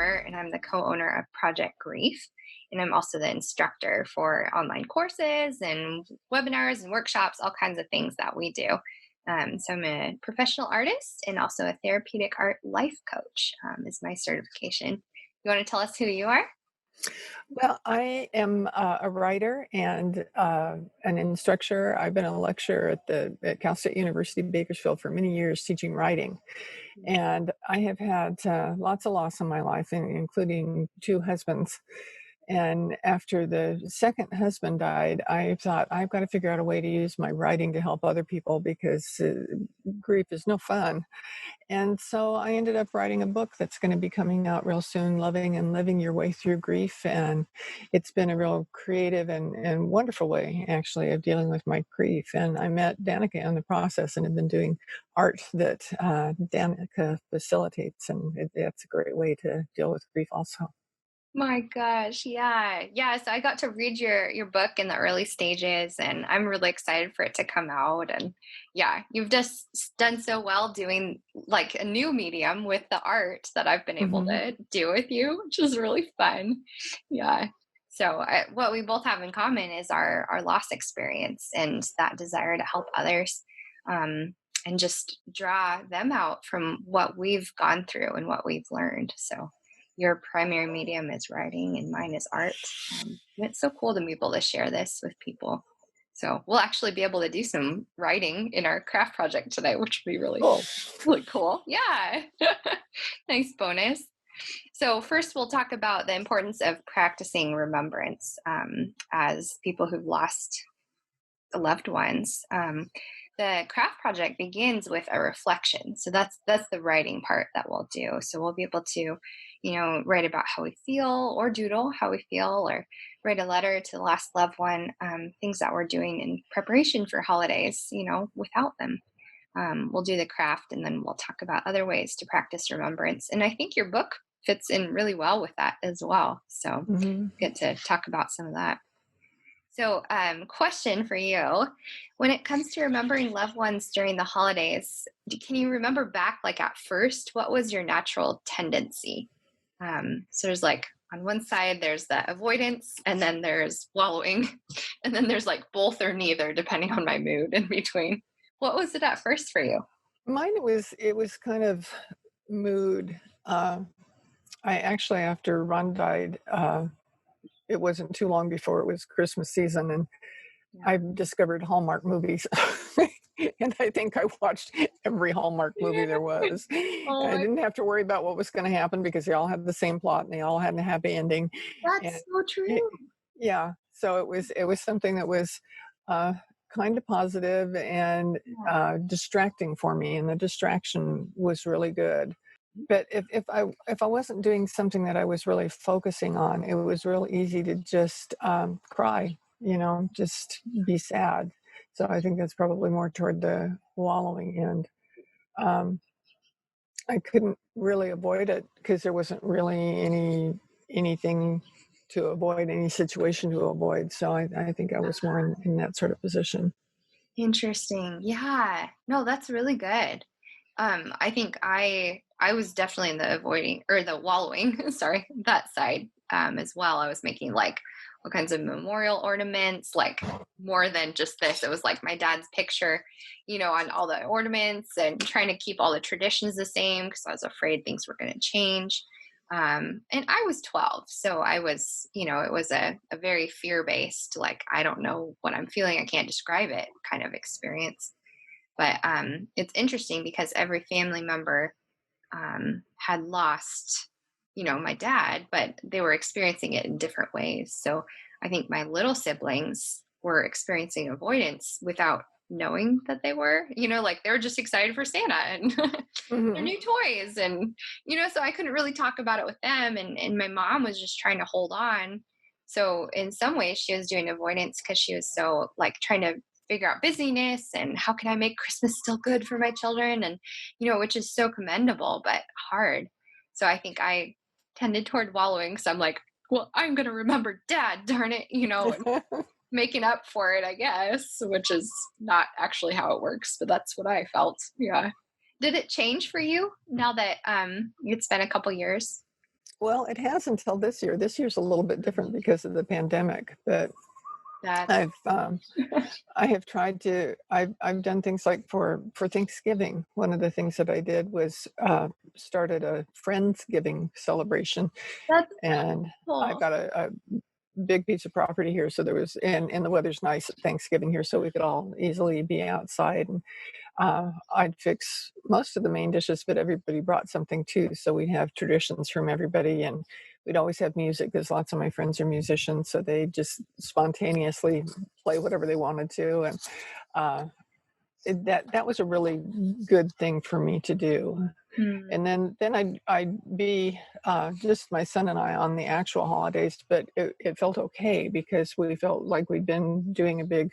Moore, and I'm the co-owner of Project Grief. And I'm also the instructor for online courses and webinars and workshops, all kinds of things that we do. So I'm a professional artist and also a therapeutic art life coach is my certification. You want to tell us who you are? Well, I am a writer and an instructor. I've been a lecturer at Cal State University, Bakersfield for many years teaching writing. And I have had lots of loss in my life, including two husbands. And after the second husband died, I thought I've got to figure out a way to use my writing to help other people because grief is no fun. And so I ended up writing a book that's going to be coming out real soon, Loving and Living Your Way Through Grief. And it's been a real creative and wonderful way, actually, of dealing with my grief. And I met Danica in the process and have been doing art that Danica facilitates. And that's a great way to deal with grief also. My gosh, yeah. Yeah, so I got to read your book in the early stages and I'm really excited for it to come out and yeah, you've just done so well doing like a new medium with the art that I've been able Hmm. to do with you, which is really fun. Yeah. So what we both have in common is our loss experience and that desire to help others and just draw them out from what we've gone through and what we've learned. So your primary medium is writing and mine is art. And it's so cool to be able to share this with people. So we'll actually be able to do some writing in our craft project today, which will be really, Cool. really cool. Yeah. Nice bonus. So first we'll talk about the importance of practicing remembrance as people who've lost loved ones. The craft project begins with a reflection. So that's the writing part that we'll do. So we'll be able to, write about how we feel, or doodle how we feel, or write a letter to the last loved one. Things that we're doing in preparation for holidays. Without them. We'll do the craft, and then we'll talk about other ways to practice remembrance. And I think your book fits in really well with that as well. So Hmm. get to talk about some of that. So, question for you. When it comes to remembering loved ones during the holidays, can you remember back, like at first, what was your natural tendency? So, there's like on one side, there's the avoidance, and then there's wallowing, and then there's like both or neither, depending on my mood in between. What was it at first for you? It was kind of mood. I actually, after Ron died, it wasn't too long before it was Christmas season, and Yeah. I discovered Hallmark movies. And I think I watched every Hallmark movie there was. Oh I my, didn't have to worry about what was going to happen because they all had the same plot and they all had a happy ending. And that's so it, true. yeah, so it was something that was uh, kind of positive and Yeah. distracting for me, and the distraction was really good. But if I wasn't doing something that I was really focusing on, it was real easy to just cry, just be sad. So I think that's probably more toward the wallowing end. Um, I couldn't really avoid it because there wasn't really anything to avoid, any situation to avoid. So I think I was more in that sort of position. Interesting. Yeah. No, that's really good. I think I was definitely in the avoiding or the wallowing, sorry, that side as well. I was making like all kinds of memorial ornaments, like more than just this. It was like my dad's picture, on all the ornaments and trying to keep all the traditions the same because I was afraid things were going to change. And I was 12, so I was, it was a very fear based, like I don't know what I'm feeling, I can't describe it kind of experience. But it's interesting because every family member had lost, my dad, but they were experiencing it in different ways. So I think my little siblings were experiencing avoidance without knowing that they were, like they were just excited for Santa and their Hmm. new toys. And, so I couldn't really talk about it with them. And my mom was just trying to hold on. So in some ways, she was doing avoidance because she was so like trying to figure out busyness and how can I make Christmas still good for my children and which is so commendable but hard. So I think I tended toward wallowing. So I'm like, well, I'm going to remember dad, darn it, and making up for it, I guess, which is not actually how it works, but that's what I felt. Yeah. Did it change for you now that it's been a couple years? Well, it has until this year. This year's a little bit different because of the pandemic, but That's I've, I have tried to I've done things like for Thanksgiving, one of the things that I did was, started a Friendsgiving celebration, that's and I've cool. got a big piece of property here, so there was and the weather's nice at Thanksgiving here, so we could all easily be outside, and I'd fix most of the main dishes, but everybody brought something too. So we'd have traditions from everybody, and we'd always have music because lots of my friends are musicians. So they just spontaneously play whatever they wanted to, and uh, that was a really good thing for me to do. Mm. And then I'd be just my son and I on the actual holidays, but it felt okay because we felt like we'd been doing a big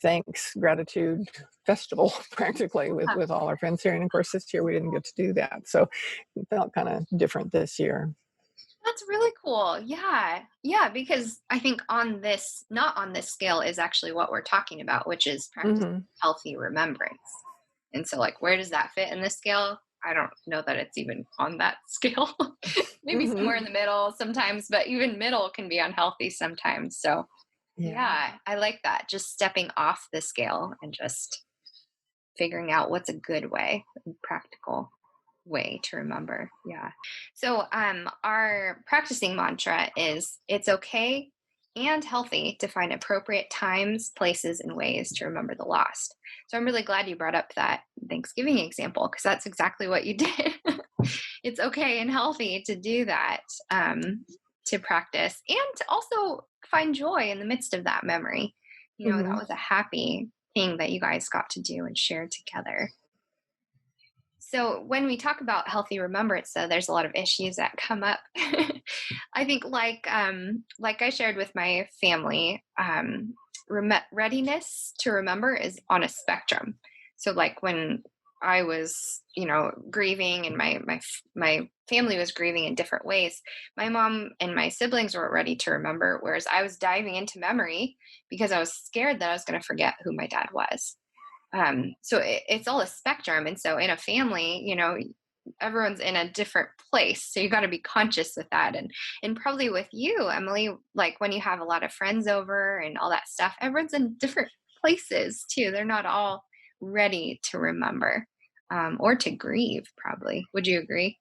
thanks, gratitude festival practically with all our friends here. And of course, this year we didn't get to do that. So it felt kind of different this year. That's really cool. Yeah. Yeah, because I think on this not on this scale is actually what we're talking about, which is practicing Hmm. healthy remembrance. And so like where does that fit in this scale? I don't know that it's even on that scale. Maybe Hmm. somewhere in the middle sometimes, but even middle can be unhealthy sometimes. So, Yeah. yeah, I like that. Just stepping off the scale and just figuring out what's a good way, practical way to remember. Yeah. So our practicing mantra is it's okay and healthy to find appropriate times, places, and ways to remember the lost. So I'm really glad you brought up that Thanksgiving example because that's exactly what you did. It's okay and healthy to do that, to practice and to also find joy in the midst of that memory. That Hmm. was a happy thing that you guys got to do and share together. So when we talk about healthy remembrance, though, there's a lot of issues that come up. I think, like I shared with my family, readiness to remember is on a spectrum. So, like when I was, grieving, and my family was grieving in different ways. My mom and my siblings weren't ready to remember, whereas I was diving into memory because I was scared that I was going to forget who my dad was. So it's all a spectrum, and so in a family, everyone's in a different place, so you got to be conscious with that. And probably with you, Emily, like when you have a lot of friends over and all that stuff, everyone's in different places too. They're not all ready to remember, or to grieve. Probably, would you agree?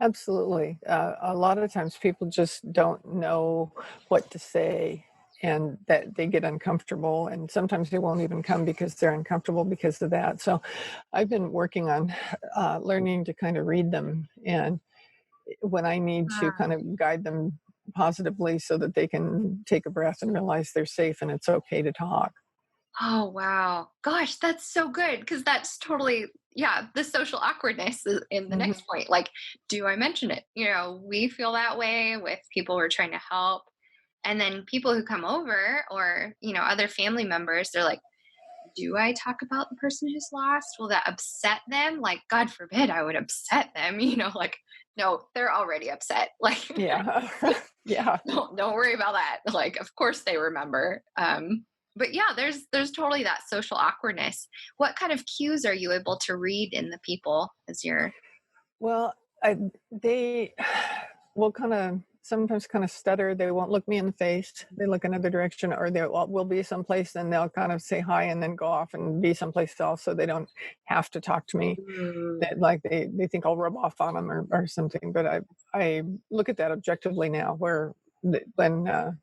Absolutely. A lot of times people just don't know what to say and that they get uncomfortable. And sometimes they won't even come because they're uncomfortable because of that. So I've been working on learning to kind of read them. And when I need to kind of guide them positively so that they can take a breath and realize they're safe and it's okay to talk. Oh, wow. Gosh, that's so good because that's totally, yeah, the social awkwardness is in the Hmm. next point. Like, do I mention it? We feel that way with people we're trying to help. And then people who come over or, other family members, they're like, do I talk about the person who's lost? Will that upset them? Like, God forbid I would upset them, like, no, they're already upset. Like, Yeah. Yeah. don't worry about that. Like, of course they remember. But yeah, there's totally that social awkwardness. What kind of cues are you able to read in the people as you're Well, they will kinda sometimes kinda stutter, they won't look me in the face, they look another direction, or will be someplace, and they'll kind of say hi and then go off and be someplace else so they don't have to talk to me. Mm. That, like, they think I'll rub off on them or something, but I look at that objectively now where when,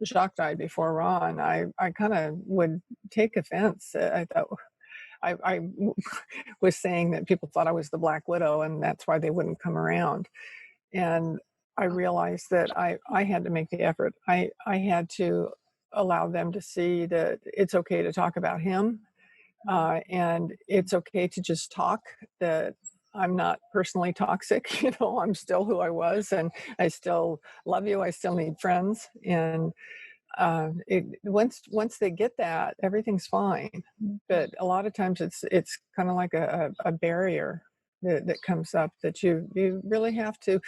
Jacques died before Ron, I kinda would take offense. I thought I was saying that people thought I was the Black Widow, and that's why they wouldn't come around. And I realized that I had to make the effort. I had to allow them to see that it's okay to talk about him, and it's okay to just talk. That I'm not personally toxic. I'm still who I was, and I still love you. I still need friends, and once they get that, everything's fine. But a lot of times it's kind of like a barrier that comes up that you really have to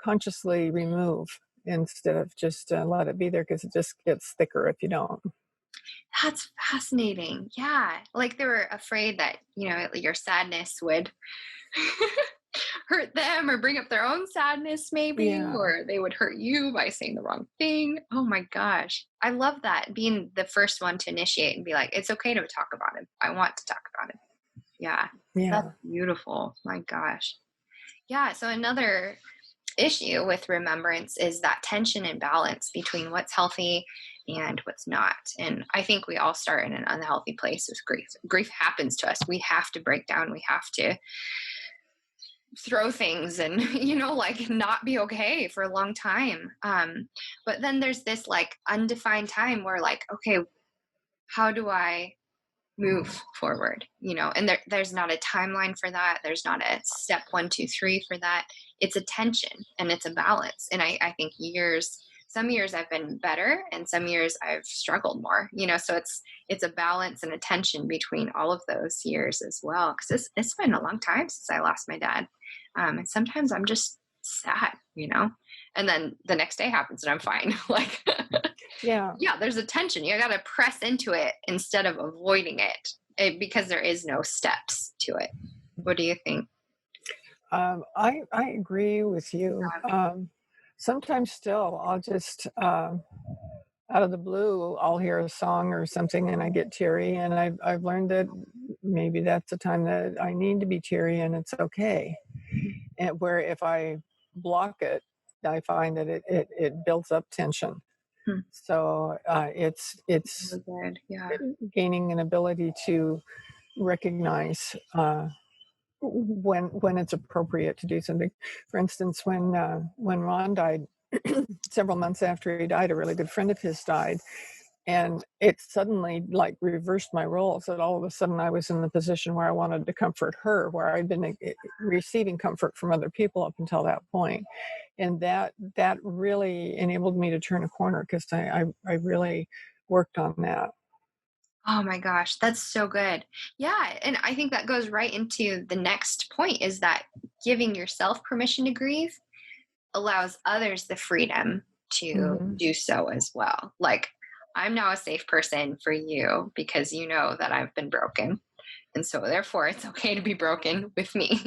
consciously remove instead of just let it be there because it just gets thicker if you don't. That's fascinating. Yeah. Like they were afraid that, your sadness would hurt them or bring up their own sadness maybe, Yeah. or they would hurt you by saying the wrong thing. Oh my gosh. I love that, being the first one to initiate and be like, it's okay to talk about it. I want to talk about it. Yeah. That's Yeah. beautiful. My gosh. Yeah. So another issue with remembrance is that tension and balance between what's healthy and what's not. And I think we all start in an unhealthy place with grief. Grief happens to us. We have to break down. We have to throw things and, like not be okay for a long time. But then there's this like undefined time where like, okay, how do I move forward, and there's not a timeline for that. There's not a step 1 2 3 for that. It's a tension and it's a balance. And I think some years I've been better and some years I've struggled more, so it's a balance and a tension between all of those years as well, because it's been a long time since I lost my dad. And sometimes I'm just sad, and then the next day happens and I'm fine. Like, Yeah. yeah, there's a tension. You got to press into it instead of avoiding because there is no steps to it. What do you think? I agree with you. Sometimes still, I'll just out of the blue, I'll hear a song or something, and I get teary. And I've learned that maybe that's a time that I need to be teary, and it's okay. And where if I block it, I find that it builds up tension. Hmm, So it's really good. Yeah. gaining an ability to recognize when it's appropriate to do something. For instance, when Ron died, several months after he died, a really good friend of his died, and it suddenly like reversed my roles. That all of a sudden I was in the position where I wanted to comfort her, where I'd been receiving comfort from other people up until that point, and that really enabled me to turn a corner because I really worked on that. Oh my gosh, that's so good. Yeah, and I think that goes right into the next point, is that giving yourself permission to grieve allows others the freedom to Hmm. do so as well. Like, I'm now a safe person for you because you know that I've been broken. And so therefore it's okay to be broken with me,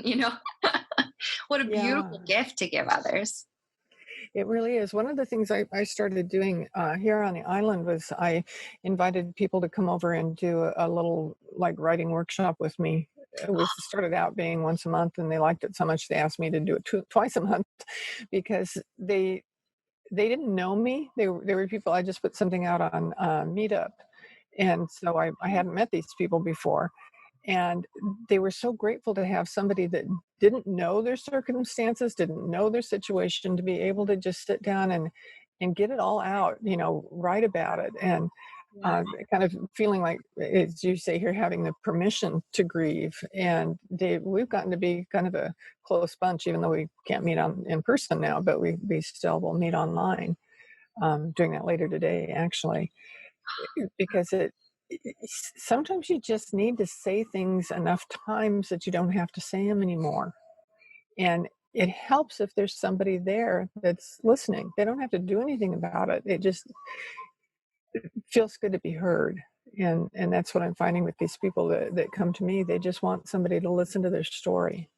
What a Yeah. beautiful gift to give others. It really is. One of the things I started doing here on the island was I invited people to come over and do a little like writing workshop with me. It was started out being once a month, and they liked it so much they asked me to do it twice a month because they didn't know me. They were people I just put something out on Meetup, and so I hadn't met these people before, and they were so grateful to have somebody that didn't know their circumstances, didn't know their situation, to be able to just sit down and get it all out, write about it, and Yeah. kind of feeling like, as you say here, having the permission to grieve. And we've gotten to be kind of a close bunch, even though we can't meet in person now, but we still will meet online. Doing that later today, actually, because sometimes you just need to say things enough times that you don't have to say them anymore. And it helps if there's somebody there that's listening. They don't have to do anything about it. It just feels good to be heard. And that's what I'm finding with these people that come to me. They just want somebody to listen to their story.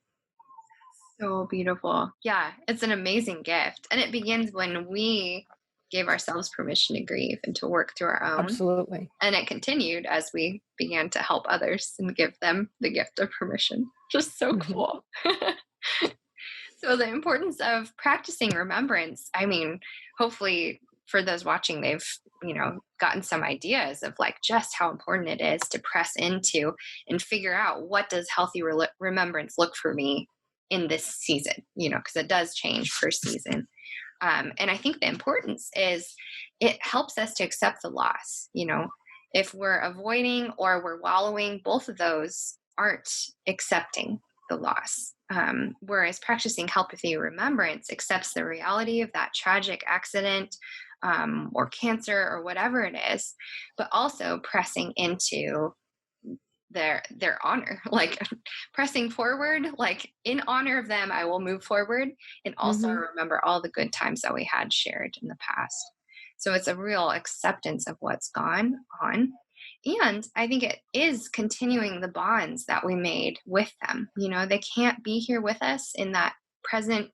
So beautiful. Yeah, it's an amazing gift. And it begins when we gave ourselves permission to grieve and to work through our own. Absolutely. And it continued as we began to help others and give them the gift of permission. Just so Hmm. cool. So, the importance of practicing remembrance, I mean, hopefully for those watching, they've, gotten some ideas of like just how important it is to press into and figure out, what does healthy remembrance look for me in this season, because it does change per season. And I think the importance is it helps us to accept the loss. If we're avoiding or we're wallowing, both of those aren't accepting the loss. Whereas practicing healthy remembrance accepts the reality of that tragic accident, or cancer or whatever it is, but also pressing into their honor, like pressing forward, like in honor of them I will move forward, and also Hmm. remember all the good times that we had shared in the past. So it's a real acceptance of what's gone on, And I think it is continuing the bonds that we made with them. They can't be here with us in that present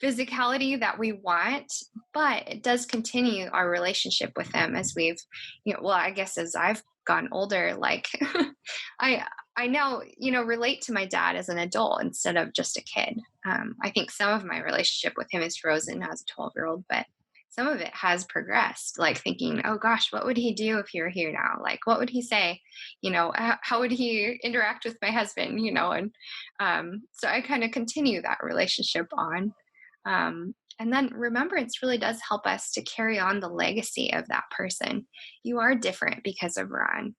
physicality that we want, but it does continue our relationship with them as we've, well, I guess as I've gotten older, like I I now, relate to my dad as an adult instead of just a kid. I think some of my relationship with him is frozen as a 12-year-old, but some of it has progressed, like thinking, oh gosh, what would he do if he were here now? Like, what would he say? How would he interact with my husband? And so I kind of continue that relationship on. And then remembrance really does help us to carry on the legacy of that person. You are different because of Ron,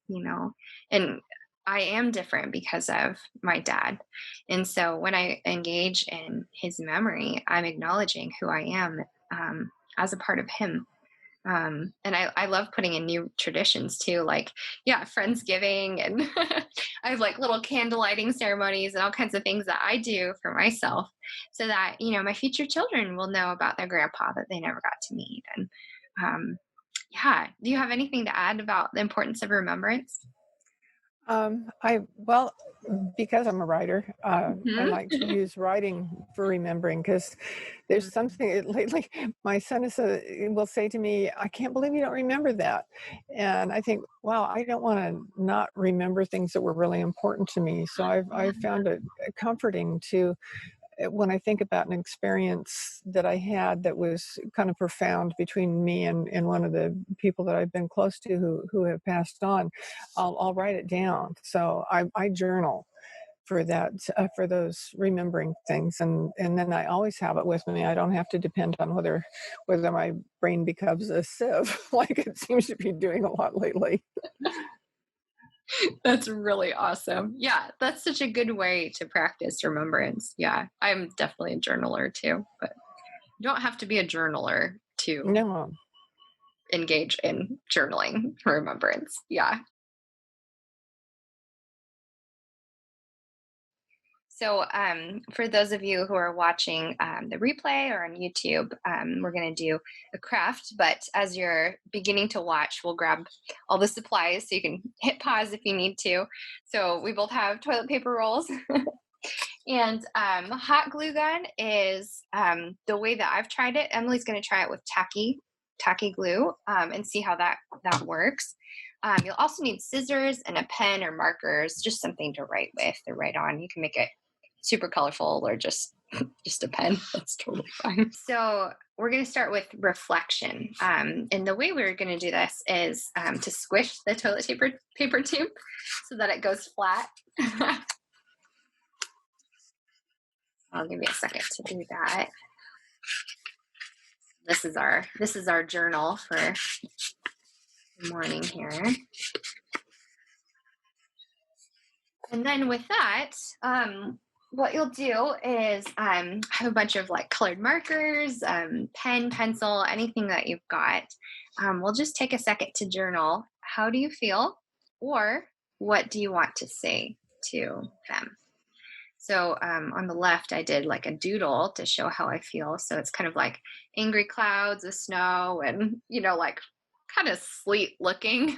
and I am different because of my dad. And so when I engage in his memory, I'm acknowledging who I am as a part of him. And I love putting in new traditions too, like, yeah, Friendsgiving. And I have like little candle lighting ceremonies and all kinds of things that I do for myself so that, my future children will know about their grandpa that they never got to meet. And yeah, do you have anything to add about the importance of remembrance? Well, because I'm a writer, I Hmm. like to use writing for remembering because there's something lately. My son will say to me, "I can't believe you don't remember that," and I think, "Wow, I don't want to not remember things that were really important to me." So I've found it comforting to when I think about an experience that I had that was kind of profound between me and one of the people that I've been close to who have passed on, I'll write it down. So I journal for that for those remembering things, and then I always have it with me. I don't have to depend on whether my brain becomes a sieve like it seems to be doing a lot lately. That's really awesome. Yeah, that's such a good way to practice remembrance. Yeah, I'm definitely a journaler too, but you don't have to be a journaler to No. engage in journaling remembrance. Yeah. So, for those of you who are watching the replay or on YouTube, we're going to do a craft. But as you're beginning to watch, we'll grab all the supplies so you can hit pause if you need to. So, we both have toilet paper rolls. And hot glue gun is the way that I've tried it. Emily's going to try it with tacky glue and see how that works. You'll also need scissors and a pen or markers, just something to write with or write on. You can make it super colorful or just just a pen. That's totally fine. So we're going to start with reflection. And the way we're going to do this is to squish the toilet paper tube so that it goes flat. I'll give you a second to do that. This is our journal for the morning here. And then with that, what you'll do is have a bunch of like colored markers, pen, pencil, anything that you've got. We'll just take a second to journal. How do you feel? Or what do you want to say to them? So on the left, I did like a doodle to show how I feel. So it's kind of like angry clouds of snow and, like kind of sleet looking.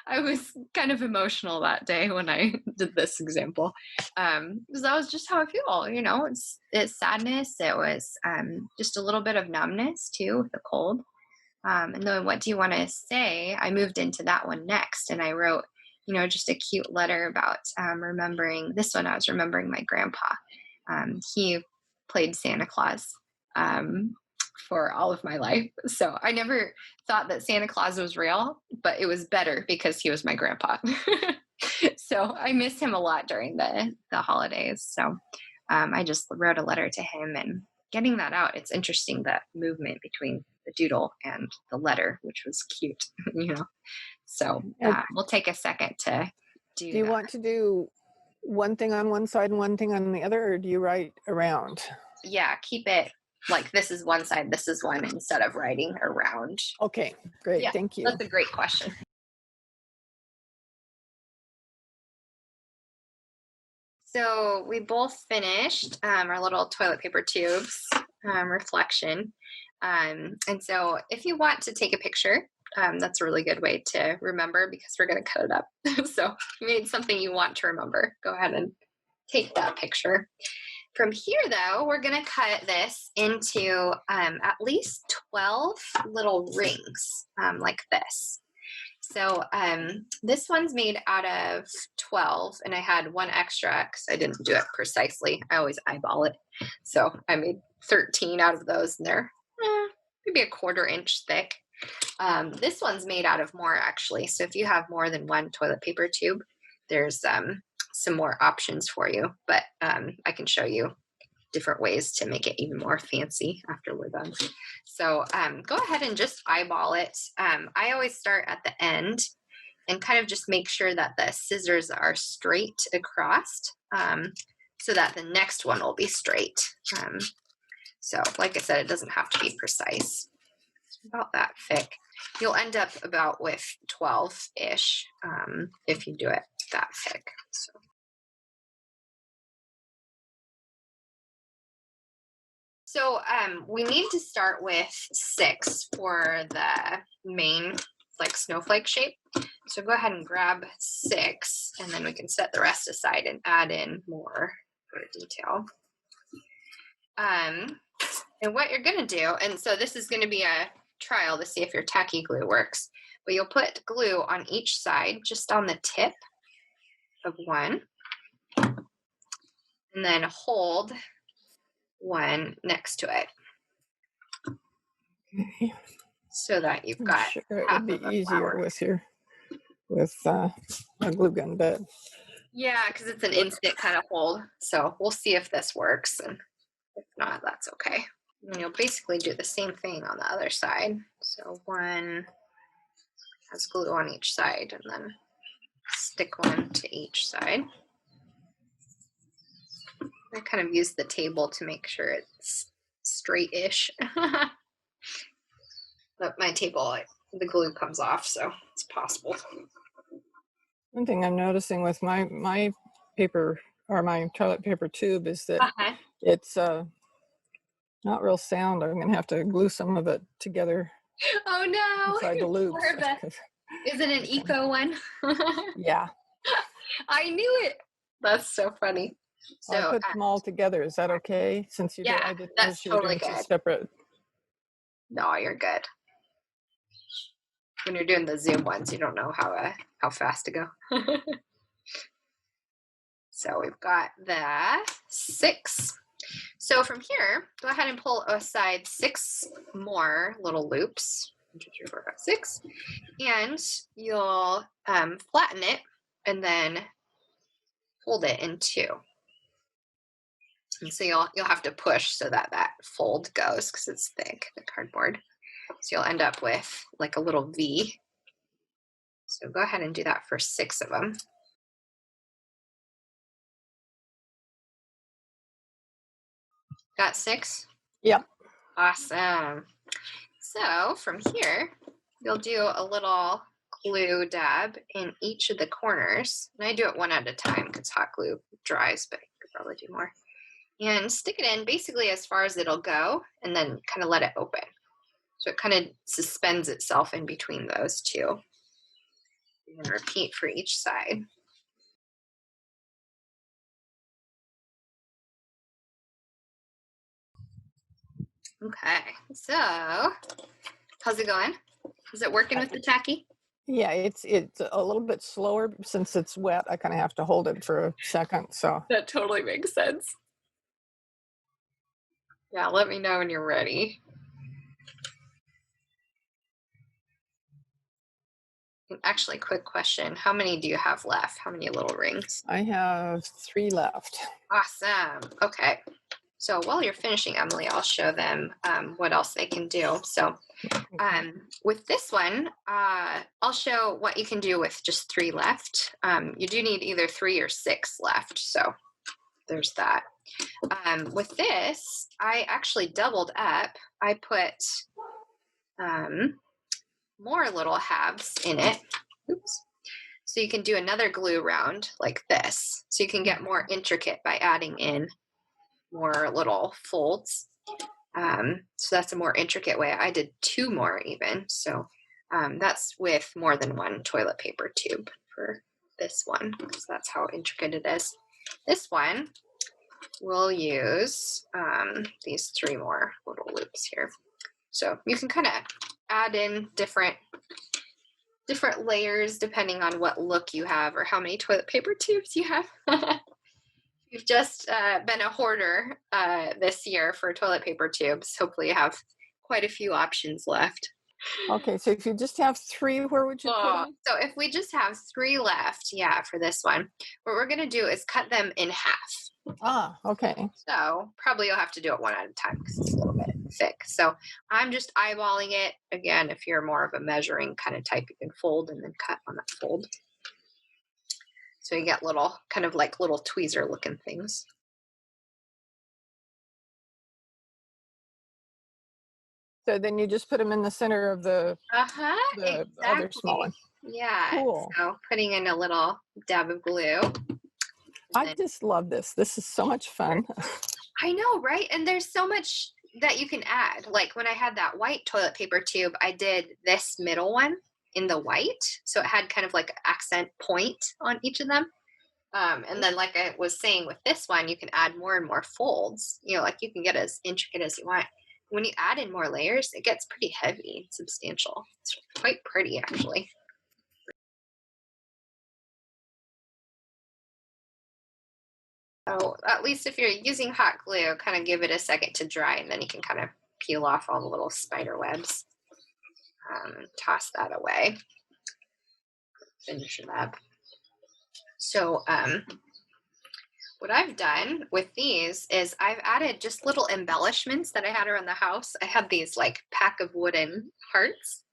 I was kind of emotional that day when I did this example because that was just how I feel. It's sadness. It was just a little bit of numbness too with the cold. And then what do you want to say? I moved into that one next and I wrote, just a cute letter about remembering this one. I was remembering my grandpa. He played Santa Claus for all of my life. So I never thought that Santa Claus was real, but it was better because he was my grandpa. So I miss him a lot during the holidays. So I just wrote a letter to him and getting that out. It's interesting that movement between the doodle and the letter, which was cute, So And we'll take a second to do do you that. want to do one thing on one side and one thing on the other, or do you write around? Yeah, keep it like this is one side, this is one instead of writing around. Okay, great. Yeah, Thank you. that's a great question. So we both finished our little toilet paper tubes reflection. And so if you want to take a picture That's a really good way to remember because we're going to cut it up. So if you made something you want to remember, go ahead and take that picture. From here, though, we're going to cut this into at least 12 little rings like this. So this one's made out of 12, and I had one extra because I didn't do it precisely. I always eyeball it. So I made 13 out of those, and they're maybe a 1/4 inch thick. This one's made out of more, actually. So if you have more than one toilet paper tube, there's some more options for you. But I can show you different ways to make it even more fancy after we're done. So go ahead and just eyeball it. I always start at the end and kind of just make sure that the scissors are straight across so that the next one will be straight. So like I said, it doesn't have to be precise. It's about that thick. You'll end up about with 12-ish if you do it that thick. So we need to start with 6 for the main like snowflake shape. So go ahead and grab 6, and then we can set the rest aside and add in more for detail. And what you're going to do, and so this is going to be a trial to see if your tacky glue works, but you'll put glue on each side, just on the tip of one, and then hold one next to it. Okay. So that you've I'm got sure it half would be of a easier flower. with a glue gun bed. Yeah, because it's an instant kind of hold. So we'll see if this works, and if not, that's okay. And you'll basically do the same thing on the other side. So one has glue on each side, and then stick one to each side. I kind of use the table to make sure it's straight-ish. But my table, the glue comes off, so it's possible. One thing I'm noticing with my paper or my toilet paper tube is that it's not real sound. I'm gonna have to glue some of it together Oh no! inside the loops. Is it an eco one? Yeah. I knew it. That's so funny. So I put them all together. Is that okay? Since you did, yeah, I didn't that's notice you were totally doing 2 good. separate. No, you're good. When you're doing the Zoom ones, you don't know how fast to go. So we've got the 6. So from here, go ahead and pull aside 6 more little loops. 1, 2, 3, 4, 5, 6, and you'll flatten it and then fold it in 2. And so you'll have to push so that fold goes because it's thick, the cardboard. So you'll end up with like a little V. So go ahead and do that for 6 of them. Got 6? Yeah. Awesome. So from here, you'll do a little glue dab in each of the corners. And I do it one at a time because hot glue dries, but I could probably do more. And stick it in basically as far as it'll go, and then kind of let it open. So it kind of suspends itself in between those two. And repeat for each side. Okay, so how's it going? Is it working with the tacky? Yeah, it's a little bit slower since it's wet. I kind of have to hold it for a second. So That totally makes sense. Yeah, let me know when you're ready. And actually, quick question. How many do you have left? How many little rings? I have 3 left. Awesome. Okay. So while you're finishing, Emily, I'll show them what else they can do. So with this one, I'll show what you can do with just 3 left. You do need either 3 or 6 left. So there's that. With this, I actually doubled up. I put more little halves in it. Oops. So you can do another glue round like this. So you can get more intricate by adding in more little folds. So that's a more intricate way. I did 2 more even. So That's with more than one toilet paper tube for this one, because that's how intricate it is. This one, we'll use these 3 more little loops here. So you can kind of add in different layers depending on what look you have or how many toilet paper tubes you have. You've just been a hoarder this year for toilet paper tubes. Hopefully you have quite a few options left. Okay, so if you just have 3, where would you put Oh, them? so if we just have 3 left, yeah, for this one, what we're gonna do is cut them in half. Ah, okay. So probably you'll have to do it one at a time because it's a little bit thick. So I'm just eyeballing it. Again, if you're more of a measuring kind of type, you can fold and then cut on that fold. So you get little, kind of like little tweezer looking things. So then you just put them in the center of Uh-huh, the other small exactly. one. Yeah. Cool. So putting in a little dab of glue. And I then just love this. This is so much fun. I know, right? And there's so much that you can add. Like when I had that white toilet paper tube, I did this middle one in the white. So it had kind of like an accent point on each of them. And then, like I was saying with this one, you can add more and more folds. Like you can get as intricate as you want. When you add in more layers, it gets pretty heavy and substantial. It's quite pretty, actually. So at least if you're using hot glue, kind of give it a second to dry, and then you can kind of peel off all the little spider webs. Toss that away. Finish it up. So what I've done with these is I've added just little embellishments that I had around the house. I had these like pack of wooden hearts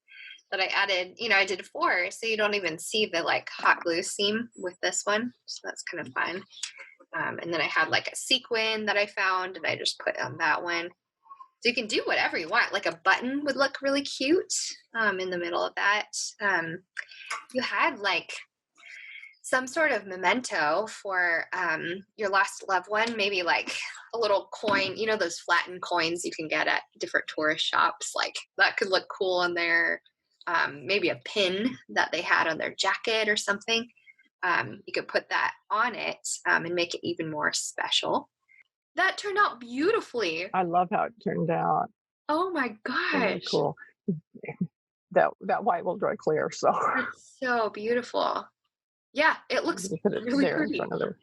that I added, I did 4, so you don't even see the like hot glue seam with this one. So that's kind of fun. And then I had like a sequin that I found and I just put on that one. So you can do whatever you want. Like a button would look really cute in the middle of that. You had like some sort of memento for your last loved one, maybe like a little coin, those flattened coins you can get at different tourist shops. Like that could look cool on there. Maybe a pin that they had on their jacket or something. You could put that on it and make it even more special. That turned out beautifully. I love how it turned out. Oh my Really gosh. cool. That white will dry clear, so That's so beautiful. Yeah, it I'm looks gonna put it really there in pretty. front of there.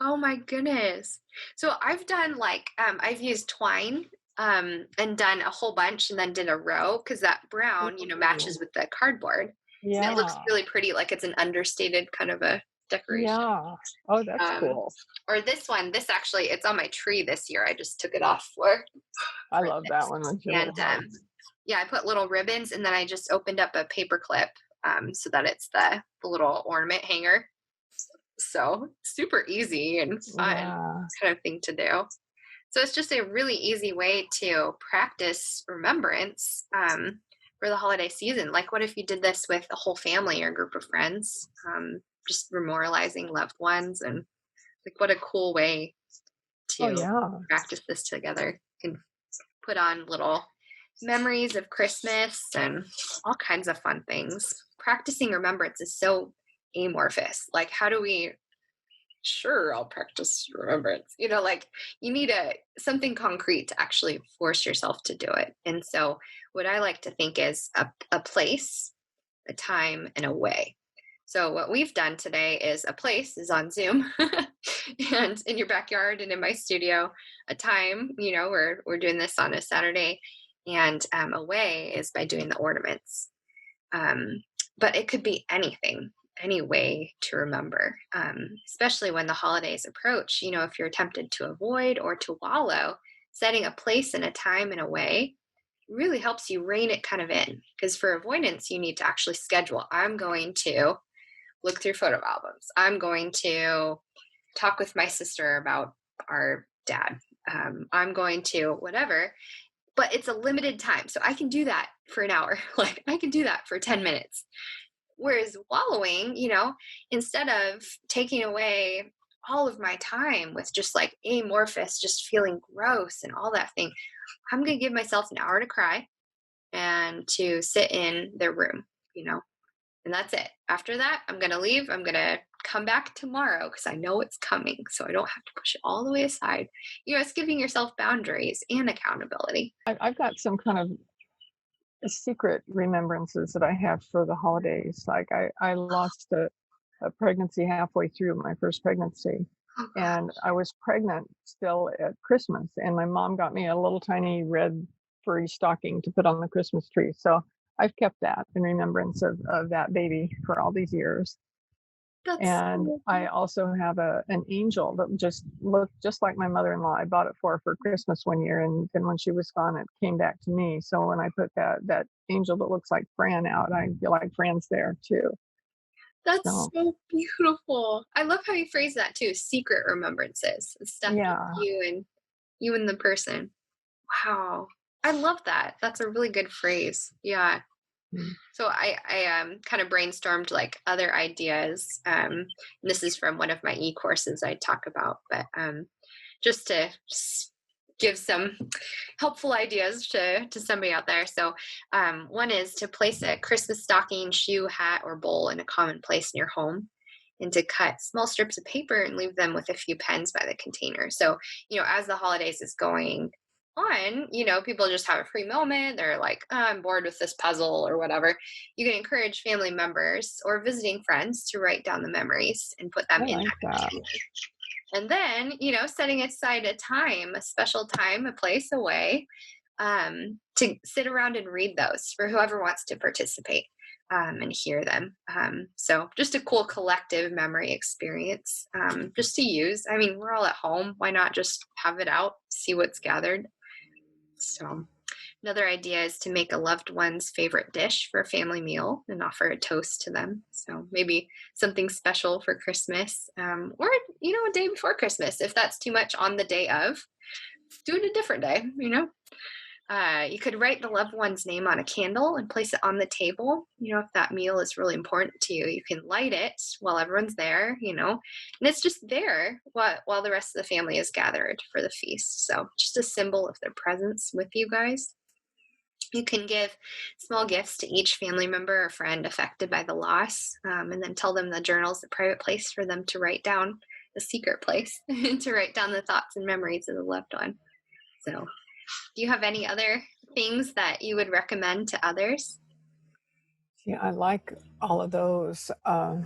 Oh my goodness. So I've done like I've used twine and done a whole bunch and then did a row because that brown, Ooh, matches with the cardboard. And it looks yeah, really pretty, like it's an understated kind of a decoration. yeah. Oh, that's Um, cool. or this one, this actually, it's on my tree this year. I just took it off I for love that this. one with your And little hearts. yeah, I put little ribbons and then I just opened up a paper clip so that it's the little ornament hanger. So super easy and fun Yeah. kind of thing to do. So it's just a really easy way to practice remembrance for the holiday season. Like, what if you did this with a whole family or group of friends? Just memorializing loved ones, and like, what a cool way Oh, to yeah. practice this together. You can put on little memories of Christmas and all kinds of fun things. Practicing remembrance is so amorphous. Like, how do we sure I'll practice remembrance, like you need something concrete to actually force yourself to do it. And so what I like to think is a place, a time, and a way. So what we've done today is a place is on Zoom and in your backyard and in my studio. A time, we're doing this on a Saturday, and a way is by doing the ornaments. um, but it could be anything, any way to remember, especially when the holidays approach. If you're tempted to avoid or to wallow, setting a place and a time and a way really helps you rein it kind of in. Because for avoidance, you need to actually schedule. I'm going to look through photo albums. I'm going to talk with my sister about our dad. I'm going to whatever, but it's a limited time. So I can do that for an hour. Like I can do that for 10 minutes. Whereas wallowing, instead of taking away all of my time with just like amorphous, just feeling gross and all that thing, I'm going to give myself an hour to cry. and to sit in their room, and that's it. After that, I'm going to leave. I'm going to come back tomorrow because I know it's coming. So I don't have to push it all the way aside. It's giving yourself boundaries and accountability. I've got some kind of secret remembrances that I have for the holidays. Like I lost a pregnancy halfway through my first pregnancy. Oh, And I was pregnant still at Christmas. And my mom got me a little tiny red furry stocking to put on the Christmas tree. So I've kept that in remembrance of that baby for all these years. that's And so I also have an angel that just looked just like my mother-in-law. I bought it for Christmas one year, and then when she was gone, it came back to me. So when I put that angel that looks like Fran out, I feel like Fran's there too. that's So so beautiful. I love how you phrase that too. Secret remembrances. It's stuff just yeah. you and the person. Wow. I love that. That's a really good phrase. Yeah. Mm. So I kind of brainstormed like other ideas. And this is from one of my e-courses I talk about, but just to give some helpful ideas to somebody out there. So one is to place a Christmas stocking, shoe, hat, or bowl in a common place in your home, and to cut small strips of paper and leave them with a few pens by the container. So, as the holidays is going on, people just have a free moment. They're like, "Oh, I'm bored with this puzzle or whatever." You can encourage family members or visiting friends to write down the memories and put them I in like that that. container. And then, setting aside a time, a special time, a place away, to sit around and read those for whoever wants to participate, and hear them. So, just a cool collective memory experience, just to use. I mean, we're all at home. Why not just have it out, see what's gathered? So, another idea is to make a loved one's favorite dish for a family meal and offer a toast to them. So maybe something special for Christmas, or a day before Christmas. If that's too much on the day of, do it a different day. You could write the loved one's name on a candle and place it on the table. If that meal is really important to you, you can light it while everyone's there. And it's just there while the rest of the family is gathered for the feast. So just a symbol of their presence with you guys. You can give small gifts to each family member or friend affected by the loss, and then tell them the journal is a private place for them to write down, a secret place, to write down the thoughts and memories of the loved one. So, do you have any other things that you would recommend to others? Yeah, I like all of those. I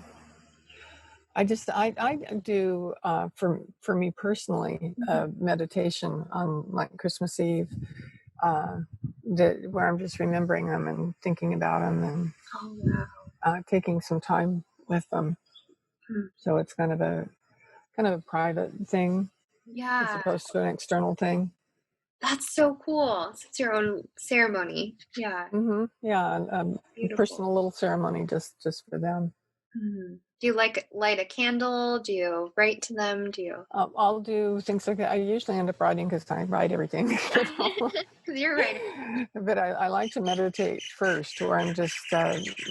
do for me personally Mhm. meditation on like Christmas Eve, uh, where I'm just remembering them and thinking about them and Oh, wow. taking some time with them. Mm. So it's kind of a private thing as Yeah, opposed to an external thing. that's so cool. So it's your own ceremony. Yeah, Yeah, a beautiful. personal little ceremony just for them. Do you like light a candle? Do you write to them? Do you? I'll do things like that. I usually end up writing because I write everything, you know. Because you're right. But I like to meditate first, where I'm just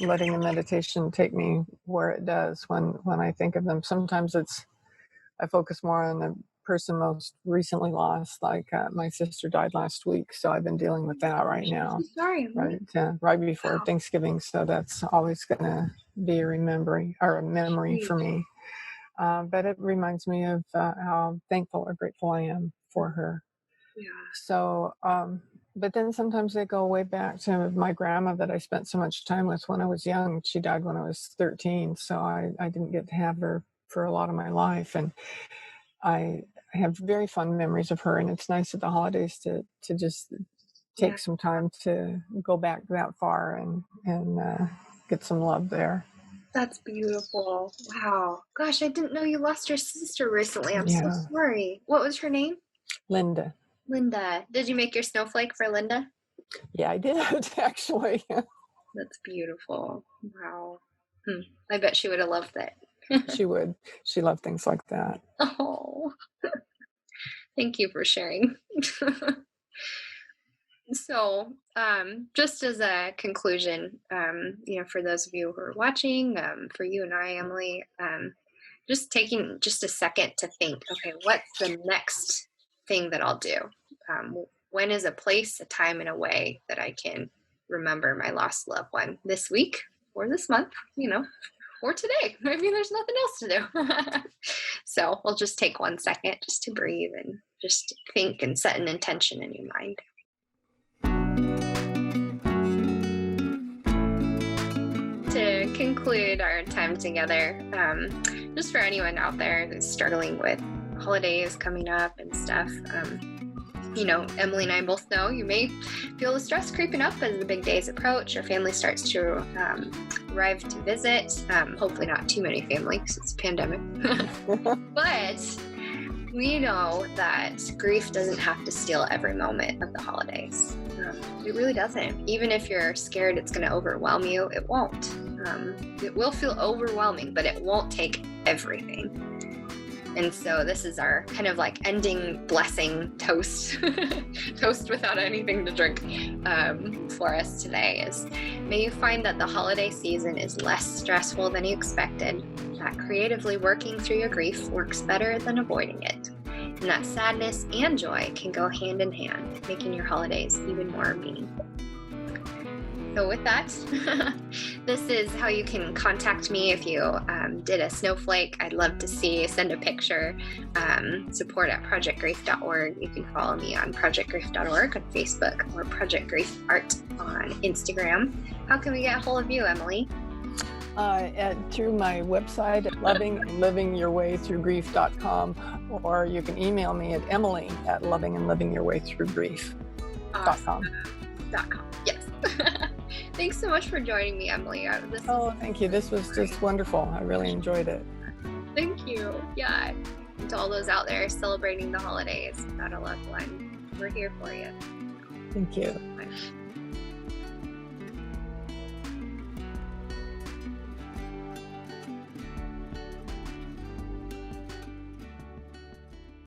letting the meditation take me where it does when I think of them. Sometimes I focus more on the person most recently lost, like my sister died last week, so I've been dealing with that right I'm so now, sorry. right before Wow. Thanksgiving. So that's always going to be a remembering or a memory for Jeez. me. But it reminds me of how thankful or grateful I am for her. Yeah. So, but then sometimes they go way back to my grandma that I spent so much time with when I was young. She died when I was 13, so I didn't get to have her for a lot of my life. And I have very fond memories of her, and it's nice at the holidays to just Yeah. take some time to go back that far and get some love there. That's beautiful. Wow. Gosh, I didn't know you lost your sister recently. I'm so Yeah, sorry. What was her name? Linda. Linda. Did you make your snowflake for Linda? Yeah, I did actually. That's beautiful. Wow. Hmm. I bet she would have loved that. She would. She loved things like that. Oh, thank you for sharing. So, just as a conclusion, for those of you who are watching, for you and I, Emily, just taking just a second to think, okay, what's the next thing that I'll do? When is a place, a time, and a way that I can remember my lost loved one this week or this month, or today. Maybe there's nothing else to do. So we'll just take 1 second just to breathe and just think and set an intention in your mind. To conclude our time together, just for anyone out there who's struggling with holidays coming up and stuff, Emily and I both know you may feel the stress creeping up as the big days approach. Your family starts to arrive to visit. Hopefully not too many family because it's a pandemic. But we know that grief doesn't have to steal every moment of the holidays. It really doesn't. Even if you're scared it's going to overwhelm you, it won't. It will feel overwhelming, but it won't take everything. And so this is our kind of like ending blessing toast, toast without anything to drink for us today is, may you find that the holiday season is less stressful than you expected, that creatively working through your grief works better than avoiding it, and that sadness and joy can go hand in hand, making your holidays even more meaningful. So with that, this is how you can contact me if you did a snowflake. I'd love to see, send a picture, support at projectgrief.org. You can follow me on projectgrief.org on Facebook or Project Grief Art on Instagram. How can we get a hold of you, Emily? Through my website at lovingandlivingyourwaythroughgrief.com, or you can email me at emily@lovingandlivingyourwaythroughgrief.com. Awesome. .com. Yes. Thanks so much for joining me, Emily. Thank you. This was just wonderful. I really enjoyed it. Thank you. Yeah. And to all those out there celebrating the holidays without a loved one, we're here for you. Thank you. Bye.